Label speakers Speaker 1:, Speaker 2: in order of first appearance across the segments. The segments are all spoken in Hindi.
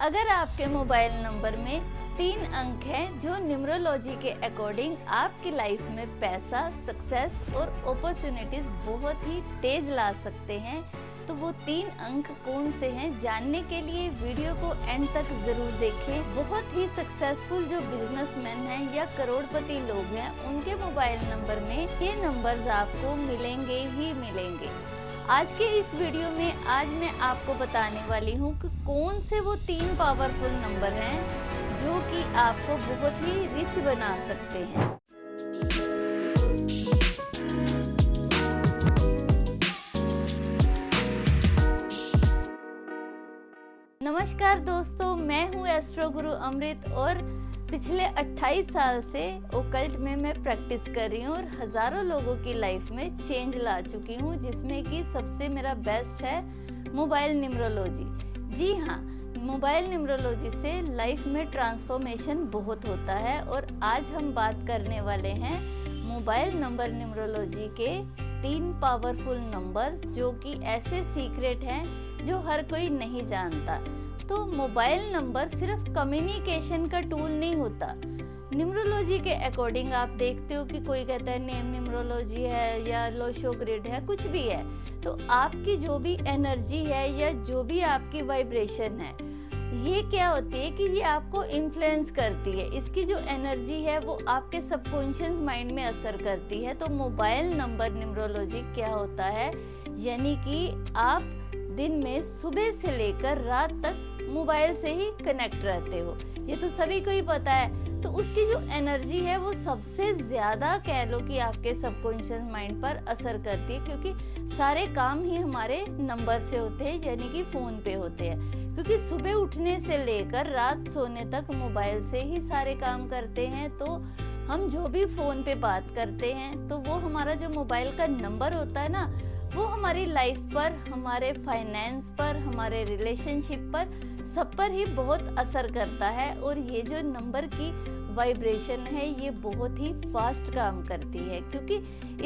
Speaker 1: अगर आपके मोबाइल नंबर में 3 अंक हैं जो न्यूमरोलॉजी के अकॉर्डिंग आपकी लाइफ में पैसा, सक्सेस और अपॉर्चुनिटीज बहुत ही तेज ला सकते हैं, तो वो 3 अंक कौन से हैं जानने के लिए वीडियो को एंड तक जरूर देखें। बहुत ही सक्सेसफुल जो बिजनेसमैन हैं या करोड़पति लोग हैं, उनके मोबाइल नंबर में ये नंबर्स आपको मिलेंगे ही मिलेंगे। आज के इस वीडियो में आज मैं आपको बताने वाली हूँ कि कौन से वो 3 पावरफुल नंबर हैं जो कि आपको बहुत ही रिच बना सकते हैं। नमस्कार दोस्तों, मैं हूँ एस्ट्रो गुरु अमृत और पिछले 28 साल से ओकल्ट में मैं प्रैक्टिस कर रही हूँ और हजारों लोगों की लाइफ में चेंज ला चुकी हूँ, जिसमें कि सबसे मेरा बेस्ट है मोबाइल न्यूमरोलॉजी। जी हाँ, मोबाइल न्यूमरोलॉजी से लाइफ में ट्रांसफॉर्मेशन बहुत होता है और आज हम बात करने वाले हैं मोबाइल नंबर न्यूमरोलॉजी के 3 पावरफुल नंबर्स जो कि ऐसे सीक्रेट हैं जो हर कोई नहीं जानता। तो मोबाइल नंबर सिर्फ कम्युनिकेशन का टूल नहीं होता। न्यूमरोलॉजी के अकॉर्डिंग आप देखते हो कि कोई कहता है नेम न्यूमरोलॉजी है या लोशो ग्रिड है, कुछ भी है, तो आपकी जो भी एनर्जी है या जो भी आपकी वाइब्रेशन है, ये क्या होती है कि ये आपको इन्फ्लुएंस करती है। इसकी जो एनर्जी है वो आपके सबकॉन्शियस माइंड में असर करती है। तो मोबाइल नंबर न्यूमरोलॉजी क्या होता है, यानी कि आप दिन में सुबह से लेकर रात तक मोबाइल से ही कनेक्ट रहते हो, ये तो सभी को ही पता है। तो उसकी जो एनर्जी है वो सबसे ज्यादा कह लो कि आपके सबकॉन्शियस माइंड पर असर करती है, क्योंकि सारे काम ही हमारे नंबर से होते हैं, यानी कि फोन पे होते हैं। क्योंकि सुबह उठने से लेकर रात सोने तक मोबाइल से ही सारे काम करते हैं। तो हम जो भी फोन पे बात करते हैं तो वो हमारा जो मोबाइल का नंबर होता है ना, वो हमारी लाइफ पर, हमारे फाइनेंस पर, हमारे रिलेशनशिप पर, सब पर ही बहुत असर करता है। और ये जो नंबर की वाइब्रेशन है ये बहुत ही फास्ट काम करती है, क्योंकि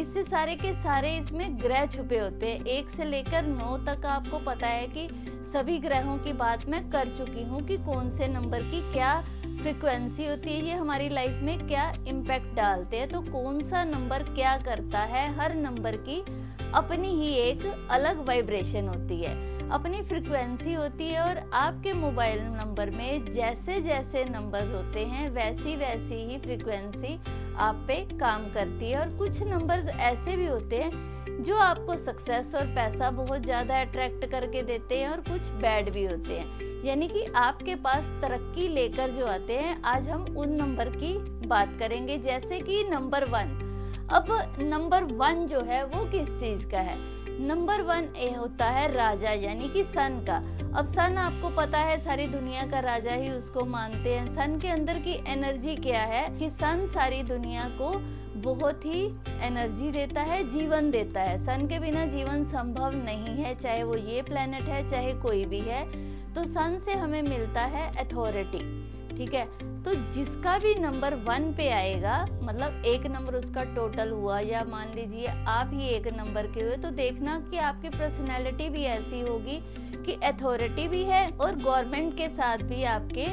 Speaker 1: इससे सारे के सारे इसमें ग्रह छुपे होते हैं। 1 से लेकर 9 तक आपको पता है कि सभी ग्रहों की बात मैं कर चुकी हूँ कि कौन से नंबर की क्या फ्रीक्वेंसी होती है, ये हमारी लाइफ में क्या इम्पैक्ट डालते हैं। तो कौन सा नंबर क्या करता है, हर नंबर की अपनी ही एक अलग वाइब्रेशन होती है, अपनी फ्रीक्वेंसी होती है। और आपके मोबाइल नंबर में जैसे जैसे नंबर्स होते हैं वैसी वैसी ही फ्रीक्वेंसी आप पे काम करती है। और कुछ नंबर्स ऐसे भी होते हैं जो आपको सक्सेस और पैसा बहुत ज्यादा अट्रैक्ट करके देते हैं, और कुछ बैड भी होते हैं, यानी कि आपके पास तरक्की लेकर जो आते हैं। आज हम उन नंबर की बात करेंगे, जैसे कि नंबर 1। अब नंबर 1 जो है वो किस चीज का है? नंबर 1 ए होता है राजा, यानी कि सन का। अब सन आपको पता है सारी दुनिया का राजा ही उसको मानते हैं। सन के अंदर की एनर्जी क्या है कि सन सारी दुनिया को बहुत ही एनर्जी देता है, जीवन देता है। सन के बिना जीवन संभव नहीं है, चाहे वो ये प्लेनेट है चाहे कोई भी है। तो सन से हमें मिलता है अथॉरिटी, ठीक है। तो जिसका भी नंबर 1 पे आएगा, मतलब एक नंबर उसका टोटल हुआ, या मान लीजिए आप ही एक नंबर के हुए, तो देखना कि आपकी पर्सनैलिटी भी ऐसी होगी कि अथॉरिटी भी है और गवर्नमेंट के साथ भी आपके,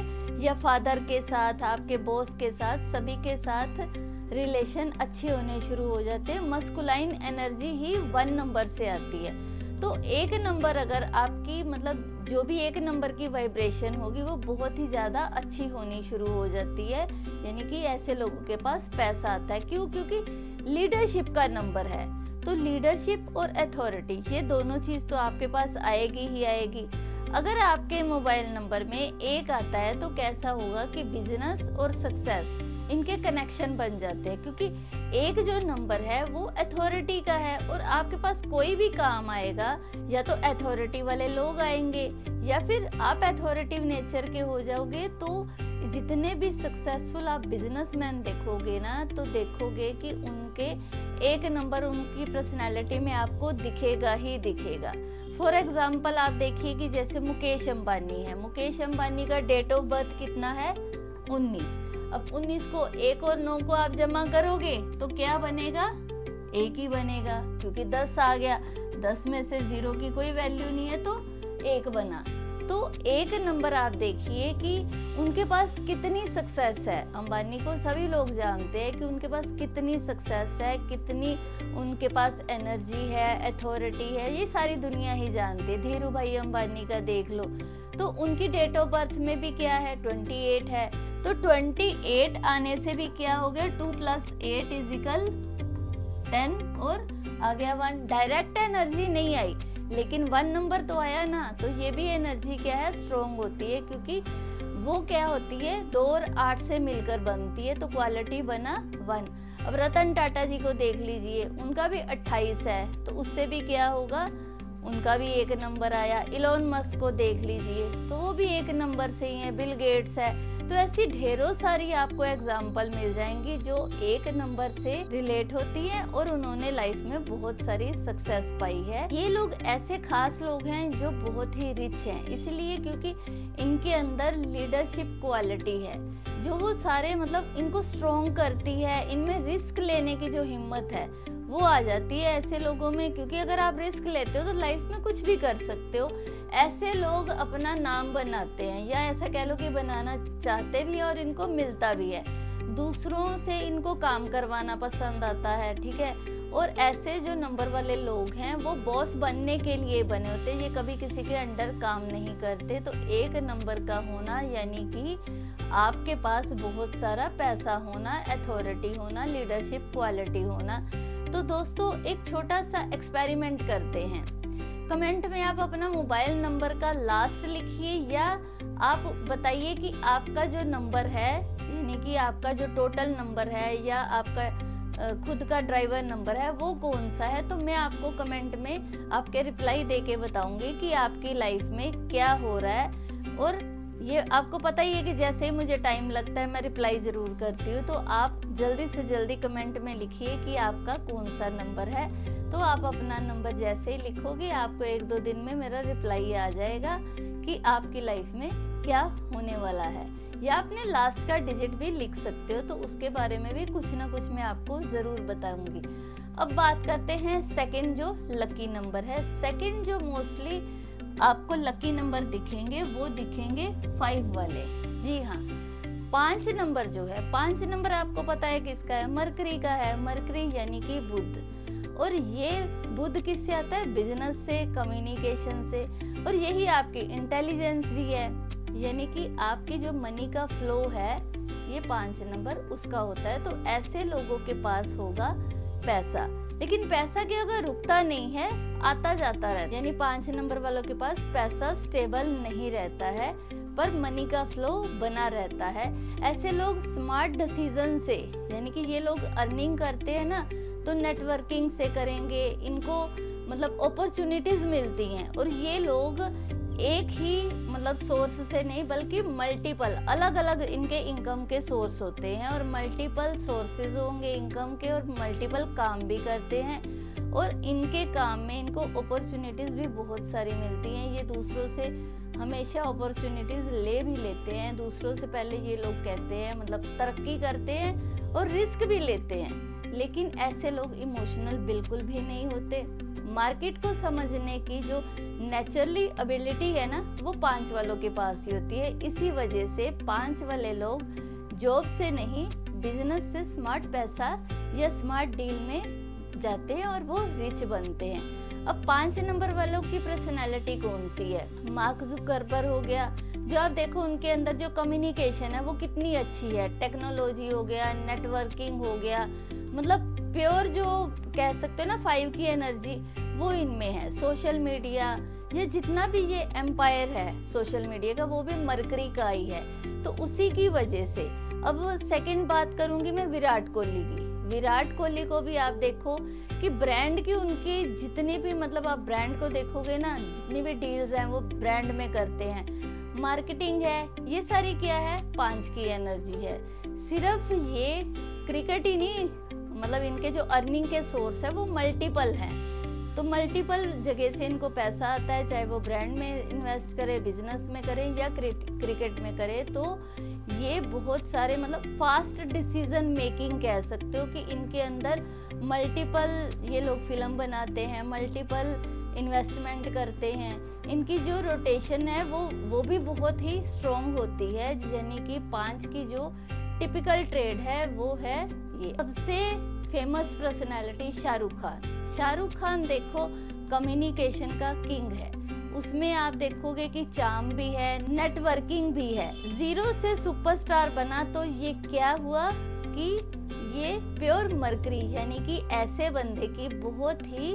Speaker 1: या फादर के साथ, आपके बॉस के साथ, सभी के साथ रिलेशन अच्छे होने शुरू हो जाते हैं। मस्कुलाइन एनर्जी ही 1 नंबर से आती है। तो एक नंबर अगर आपकी, मतलब जो भी एक नंबर की वाइब्रेशन होगी वो बहुत ही ज्यादा अच्छी होनी शुरू हो जाती है, यानी कि ऐसे लोगों के पास पैसा आता है। क्यों? क्योंकि लीडरशिप का नंबर है। तो लीडरशिप और अथॉरिटी, ये दोनों चीज तो आपके पास आएगी ही आएगी। अगर आपके मोबाइल नंबर में 1 आता है तो कैसा होगा कि बिजनेस और सक्सेस इनके कनेक्शन बन जाते हैं, क्योंकि एक जो नंबर है वो अथॉरिटी का है। और आपके पास कोई भी काम आएगा, या तो अथॉरिटी वाले लोग आएंगे या फिर आप अथॉरिटिव नेचर के हो जाओगे। तो जितने भी सक्सेसफुल आप बिजनेसमैन देखोगे ना, तो देखोगे कि उनके एक नंबर उनकी पर्सनालिटी में आपको दिखेगा ही दिखेगा। फॉर एग्जाम्पल आप देखिए कि जैसे मुकेश अंबानी है, मुकेश अंबानी का डेट ऑफ बर्थ कितना है? 19। अब 19 को 1 और 9 को आप जमा करोगे तो क्या बनेगा? 1 ही बनेगा, क्योंकि 10 आ गया। 10 में से 0 की कोई वैल्यू नहीं है तो 1 बना। तो एक नंबर आप देखिए कि उनके पास कितनी सक्सेस है। अंबानी को सभी लोग जानते हैं कि उनके पास कितनी सक्सेस है, कितनी उनके पास एनर्जी है, अथॉरिटी है, ये सारी दुनिया ही जानती है। धीरू भाई अंबानी का देख लो, तो उनकी डेट ऑफ बर्थ में भी क्या है, 28 है। तो 28 आने से भी क्या हो गया, 2 + 8 = 10 और आ गया 1। डायरेक्ट एनर्जी नहीं आई, लेकिन 1 नंबर तो आया ना। तो ये भी एनर्जी क्या है, स्ट्रॉन्ग होती है, क्योंकि वो क्या होती है, 2 और 8 से मिलकर बनती है, तो क्वालिटी बना 1। अब रतन टाटा जी को देख लीजिए, उनका भी 28 है, तो उससे भी क्या होगा, उनका भी 1 नंबर आया। इलोन मस्क को देख लीजिए, तो वो भी 1 नंबर से ही है। बिल गेट्स है। तो ऐसी ढेरों सारी आपको एग्जाम्पल मिल जाएंगी जो 1 नंबर से रिलेट होती है और उन्होंने लाइफ में बहुत सारी सक्सेस पाई है। ये लोग ऐसे खास लोग हैं जो बहुत ही रिच हैं, इसलिए क्योंकि इनके अंदर लीडरशिप क्वालिटी है, जो वो सारे मतलब इनको स्ट्रॉन्ग करती है। इनमें रिस्क लेने की जो हिम्मत है वो आ जाती है ऐसे लोगों में, क्योंकि अगर आप रिस्क लेते हो तो लाइफ में कुछ भी कर सकते हो। ऐसे लोग अपना नाम बनाते हैं, या ऐसा कह लो कि बनाना चाहते भी हैं और इनको मिलता भी है। दूसरों से इनको काम करवाना पसंद आता है, ठीक है। और ऐसे जो नंबर वाले लोग हैं वो बॉस बनने के लिए बने होते हैं, ये कभी किसी के अंडर काम नहीं करते। तो 1 नंबर का होना यानी कि आपके पास बहुत सारा पैसा होना, अथॉरिटी होना, लीडरशिप क्वालिटी होना। तो दोस्तों एक छोटा सा एक्सपेरिमेंट करते हैं। कमेंट में आप अपना मोबाइल नंबर का लास्ट लिखिए, या आप बताइए कि आपका जो नंबर है, यानी कि आपका जो टोटल नंबर है या आपका खुद का ड्राइवर नंबर है, वो कौन सा है। तो मैं आपको कमेंट में आपके रिप्लाई देके बताऊंगी कि आपकी लाइफ में क्या हो रहा है। और ये आपको पता ही है कि जैसे ही मुझे टाइम लगता है मैं रिप्लाई जरूर करती हूँ। तो आप जल्दी से जल्दी कमेंट में लिखिए कि आपका कौन सा नंबर है। तो आप अपना नंबर जैसे ही लिखोगे, आपको 1-2 दिन में मेरा रिप्लाई आ जाएगा कि आपकी लाइफ में क्या होने वाला है। या अपने लास्ट का डिजिट भी लिख सकते हो, तो उसके बारे में भी कुछ ना कुछ मैं आपको जरूर बताऊंगी। अब बात करते हैं सेकंड जो लकी नंबर है। सेकंड जो मोस्टली आपको लकी नंबर दिखेंगे वो दिखेंगे 5 वाले। जी हाँ, 5 नंबर जो है, 5 नंबर आपको पता है किसका है, मरकरी का है। मरकरी यानी कि बुध, और ये बुध किससे आता है, बिजनेस से, कम्युनिकेशन से, और यही आपकी इंटेलिजेंस भी है, यानी कि आपकी जो मनी का फ्लो है ये 5 नंबर उसका होता है। तो ऐसे लोगों के पास होगा पैसा, लेकिन पैसा क्या होगा, रुकता नहीं है, आता जाता रहता है। यानी 5 नंबर वालों के पास पैसा स्टेबल नहीं रहता है, पर मनी का फ्लो बना रहता है। ऐसे लोग स्मार्ट डिसीजन से, यानी कि ये लोग अर्निंग करते हैं ना, तो नेटवर्किंग से करेंगे, इनको मतलब अपॉर्चुनिटीज मिलती हैं। और ये लोग एक ही मतलब सोर्स से नहीं, बल्कि मल्टीपल अलग अलग इनके इनकम के सोर्स होते हैं, और मल्टीपल सोर्सेज होंगे इनकम के, और मल्टीपल काम भी करते हैं। और इनके काम में इनको अपॉर्चुनिटीज भी बहुत सारी मिलती हैं। ये दूसरों से हमेशा अपॉर्चुनिटीज ले भी लेते हैं, दूसरों से पहले ये लोग कहते हैं, मतलब तरक्की करते हैं और रिस्क भी लेते हैं। लेकिन ऐसे लोग इमोशनल बिल्कुल भी नहीं होते। मार्केट को समझने की जो नेचुरली एबिलिटी है ना, वो 5 वालों के पास ही होती है। इसी वजह से 5 वाले लोग जॉब से नहीं, बिजनेस से स्मार्ट पैसा या स्मार्ट डील में जाते हैं और वो रिच बनते हैं। अब 5 नंबर वालों की पर्सनैलिटी कौन सी है, मार्क जुकरबर्ग हो गया, जो आप देखो उनके अंदर जो कम्युनिकेशन है वो कितनी अच्छी है, टेक्नोलॉजी हो गया, नेटवर्किंग हो गया, मतलब प्योर जो कह सकते हो ना 5 की एनर्जी वो इनमें है। सोशल मीडिया, ये जितना भी ये एम्पायर है सोशल मीडिया का, वो भी मरकरी का ही है। तो उसी की वजह से अब सेकंड बात करूंगी मैं विराट कोहली की। विराट कोहली को भी आप देखो कि ब्रांड की उनकी जितनी भी, मतलब आप ब्रांड को देखोगे ना, जितनी भी डील्स हैं वो ब्रांड में करते हैं, मार्केटिंग है, ये सारी क्या है, 5 की एनर्जी है। सिर्फ ये क्रिकेट ही नहीं, मतलब इनके जो अर्निंग के सोर्स है वो मल्टीपल हैं। तो मल्टीपल जगह से इनको पैसा आता है, चाहे वो ब्रांड में इन्वेस्ट करे, बिजनेस में करे या क्रिकेट में करे। तो ये बहुत सारे मतलब फास्ट डिसीजन मेकिंग कह सकते हो कि इनके अंदर मल्टीपल, ये लोग फिल्म बनाते हैं, मल्टीपल इन्वेस्टमेंट करते हैं। इनकी जो रोटेशन है वो भी बहुत ही स्ट्रॉन्ग होती है, यानी कि 5 की जो टिपिकल ट्रेड है वो है ये। सबसे फेमस पर्सनालिटी शाहरुख खान देखो कम्युनिकेशन का किंग है। उसमें आप देखोगे कि चार्म भी है, नेटवर्किंग भी है। जीरो से सुपरस्टार बना तो ये क्या हुआ कि ये प्योर मरकरी, यानी कि ऐसे बंदे की बहुत ही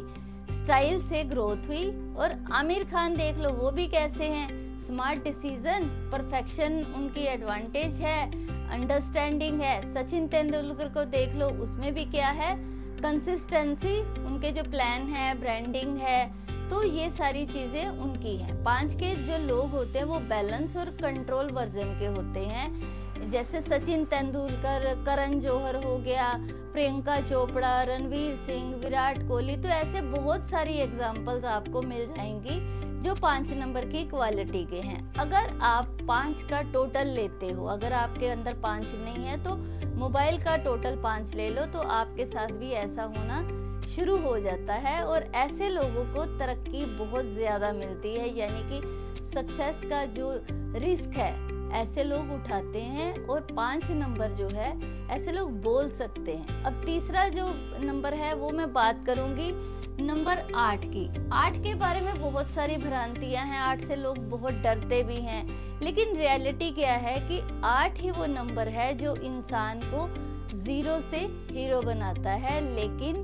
Speaker 1: स्टाइल से ग्रोथ हुई। और आमिर खान देख लो, वो भी कैसे हैं, स्मार्ट डिसीजन, परफेक्शन उनकी एडवांटेज है, अंडरस्टैंडिंग है। सचिन तेंदुलकर को देख लो, उसमें भी क्या है, कंसिस्टेंसी, उनके जो प्लान है, ब्रांडिंग है, तो ये सारी चीजें उनकी हैं। 5 के जो लोग होते हैं वो बैलेंस और कंट्रोल वर्जन के होते हैं। जैसे सचिन तेंदुलकर, करण जौहर हो गया, प्रियंका चोपड़ा, रणवीर सिंह, विराट कोहली, तो ऐसे बहुत सारी एग्जांपल्स आपको मिल जाएंगी जो 5 नंबर की क्वालिटी के हैं। अगर आप 5 का टोटल लेते हो, अगर आपके अंदर 5 नहीं है तो मोबाइल का टोटल 5 ले लो, तो आपके साथ भी ऐसा होना शुरू हो जाता है। और ऐसे लोगों को तरक्की बहुत ज्यादा मिलती है, यानी कि सक्सेस का जो रिस्क है ऐसे लोग उठाते हैं। और 5 नंबर जो है ऐसे लोग बोल सकते हैं। अब तीसरा जो नंबर है वो मैं बात करूंगी नंबर 8 की। 8 के बारे में बहुत सारी भ्रांतियां हैं, 8 से लोग बहुत डरते भी हैं, लेकिन रियलिटी क्या है कि 8 ही वो नंबर है जो इंसान को 0 से हीरो बनाता है, लेकिन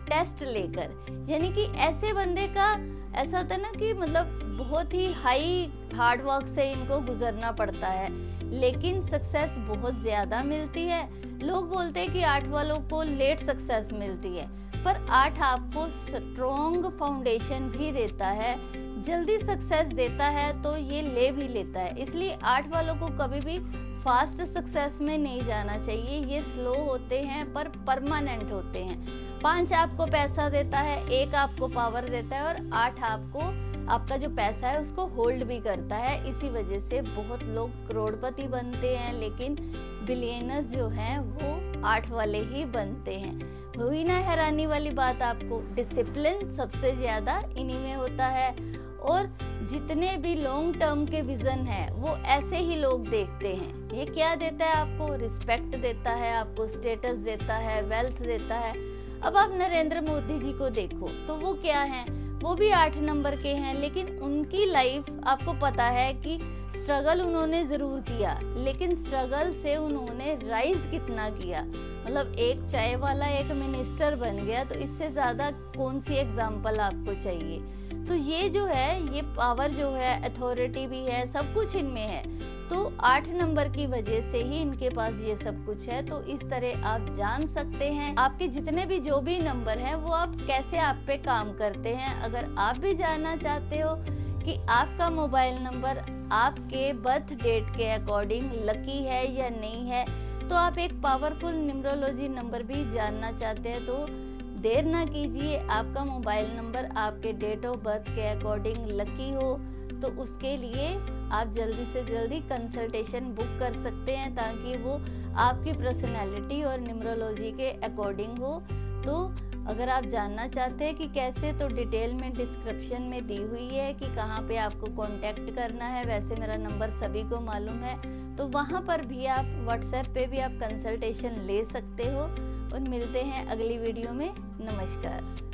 Speaker 1: टेस्ट लेकर। यानी कि ऐसे बंदे का ऐसा होता है ना कि मतलब बहुत ही हाई हार्ड वर्क से इनको गुजरना पड़ता है, लेकिन सक्सेस बहुत ज्यादा मिलती है। लोग बोलते हैं कि 8 वालों को लेट सक्सेस मिलती है, पर 8 आपको स्ट्रॉन्ग फाउंडेशन भी देता है, जल्दी सक्सेस देता है तो ये ले भी लेता है। इसलिए 8 वालों को कभी भी फास्ट सक्सेस में नहीं जाना चाहिए। ये स्लो होते हैं पर परमानेंट होते हैं। 5 आपको पैसा देता है, 1 आपको पावर देता है, और 8 आपको आपका जो पैसा है उसको होल्ड भी करता है। इसी वजह से बहुत लोग करोड़पति बनते हैं, लेकिन बिलियनर्स जो हैं वो 8 वाले ही बनते हैं। हुई ना हैरानी वाली बात आपको, डिसिप्लिन सबसे ज्यादा इन्हीं में होता है। और जितने भी लॉन्ग टर्म के विजन है वो ऐसे ही लोग देखते हैं। ये क्या देता है आपको, रिस्पेक्ट देता है, आपको स्टेटस देता है, वेल्थ देता है। अब आप नरेंद्र मोदी जी को देखो तो वो क्या हैं, वो भी 8 नंबर के हैं, लेकिन उनकी लाइफ आपको पता है कि स्ट्रगल उन्होंने जरूर किया, लेकिन स्ट्रगल से उन्होंने राइज कितना किया। मतलब एक चाय वाला एक मिनिस्टर बन गया, तो इससे ज्यादा कौन सी एग्जाम्पल आपको चाहिए। तो ये जो है, ये पावर जो है, अथॉरिटी भी है, सब कुछ इनमें है। तो 8 नंबर की वजह से ही इनके पास ये सब कुछ है। तो इस तरह आप जान सकते हैं आपके जितने भी जो भी नंबर हैं वो आप कैसे आप पे काम करते हैं। अगर आप भी जानना चाहते हो कि आपका मोबाइल नंबर आपके बर्थ डेट के अकॉर्डिंग लकी है या नहीं है, तो आप एक पावरफुल न्यूमरोलॉजी नंबर भी जानना चाहते हैं, तो देर ना कीजिए। आपका मोबाइल नंबर आपके डेट ऑफ बर्थ के अकॉर्डिंग लकी हो तो उसके लिए आप जल्दी से जल्दी कंसल्टेशन बुक कर सकते हैं, ताकि वो आपकी पर्सनैलिटी और न्यूमरोलॉजी के अकॉर्डिंग हो। तो अगर आप जानना चाहते हैं कि कैसे, तो डिटेल में डिस्क्रिप्शन में दी हुई है कि कहाँ पे आपको कांटेक्ट करना है। वैसे मेरा नंबर सभी को मालूम है, तो वहाँ पर भी आप व्हाट्सएप पे भी आप कंसल्टेशन ले सकते हो। और मिलते हैं अगली वीडियो में। नमस्कार।